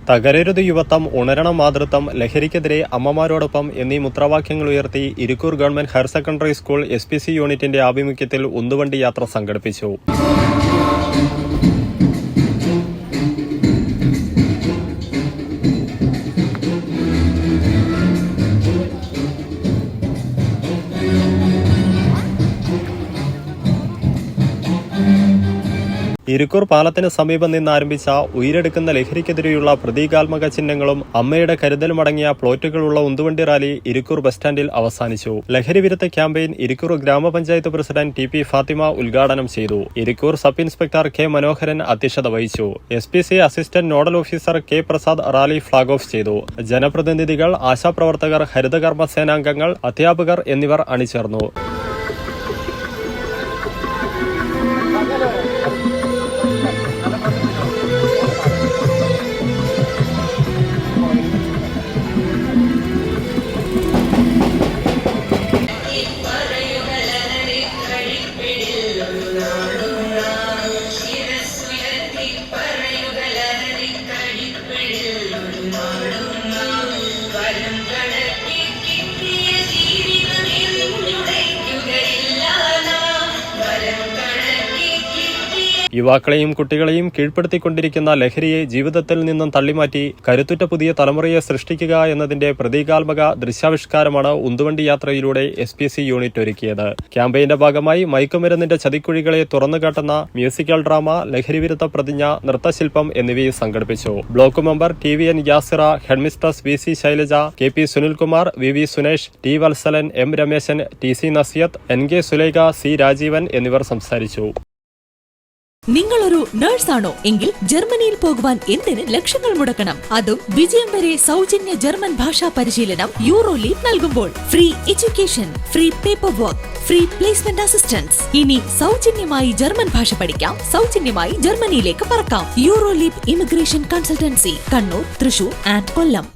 തകരരുത് യുവത്വം, ഉണരണം മാതൃത്വം, ലഹരിക്കെതിരെ അമ്മമാരോടൊപ്പം എന്നീ മുദ്രാവാക്യങ്ങൾ ഉയർത്തി Irikkur government higher secondary school SPC യൂണിറ്റിന്റെ ആഭിമുഖ്യത്തിൽ ഉന്തുവണ്ടി യാത്ര സംഘടിപ്പിച്ചു. ഇരിക്കൂർ പാലത്തിന് സമീപം നിന്ന് ആരംഭിച്ച ഉയരെടുക്കുന്ന ലഹരിക്കെതിരെയുള്ള പ്രതീകാത്മക ചിഹ്നങ്ങളും അമ്മയുടെ കരുതലുമടങ്ങിയ പ്ലോറ്റുകളുള്ള ഉന്തുവണ്ടി റാലി ഇരിക്കൂർ ബസ് സ്റ്റാൻഡിൽ അവസാനിച്ചു. ലഹരി വിരുദ്ധ ക്യാമ്പയിൻ ഇരിക്കൂർ ഗ്രാമപഞ്ചായത്ത് പ്രസിഡന്റ് TP ഫാത്തിമ ഉദ്ഘാടനം ചെയ്തു. ഇരിക്കൂർ സബ് ഇൻസ്പെക്ടർ K മനോഹരൻ അധ്യക്ഷത വഹിച്ചു. SPC assistant nodal officer K Prasad rally flag off ചെയ്തു. ജനപ്രതിനിധികൾ, ആശാപ്രവർത്തകർ, ഹരിതകർമ്മ സേനാംഗങ്ങൾ, അധ്യാപകർ എന്നിവർ അണിചേർന്നു. യുവാക്കളെയും കുട്ടികളെയും കീഴ്പ്പെടുത്തിക്കൊണ്ടിരിക്കുന്ന ലഹരിയെ ജീവിതത്തിൽ നിന്നും തള്ളിമാറ്റി കരുത്തുറ്റ പുതിയ തലമുറയെ സൃഷ്ടിക്കുക എന്നതിന്റെ പ്രതീകാത്മക ദൃശ്യാവിഷ്കാരമാണ് ഉന്തുവണ്ടി യാത്രയിലൂടെ SPC യൂണിറ്റ് ഒരുക്കിയത്. ക്യാമ്പയിന്റെ ഭാഗമായി മയക്കുമരുന്നിന്റെ ചതിക്കുഴികളെ തുറന്നുകാട്ടുന്ന മ്യൂസിക്കൽ ഡ്രാമ, ലഹരിവിരുദ്ധ പ്രതിജ്ഞ, നൃത്തശില്പം എന്നിവയും സംഘടിപ്പിച്ചു. Block member TVN Yasira, headmistress VC Shailaja, KP Sunilkumar, VV Sunesh, T Vatsalan, M Rameshan, TC Nasiyath, NK Sulaikha, C Rajeevan എന്നിവർ സംസാരിച്ചു. നിങ്ങളൊരു നഴ്സാണോ എങ്കിൽ ജർമ്മനിയിൽ പോകുവാൻ എന്തിന് ലക്ഷങ്ങൾ മുടക്കണം? അതും വിജയം വരെ സൗജന്യ ജർമ്മൻ ഭാഷാ പരിശീലനം യൂറോലീപ് നൽകുമ്പോൾ. Free education, free paper work, free placement assistance. ഇനി സൗജന്യമായി ജർമ്മൻ ഭാഷ പഠിക്കാം, സൗജന്യമായി ജർമ്മനിയിലേക്ക് പറക്കാം. Euroleap immigration consultancy, Kannur, Thrissur and Kollam.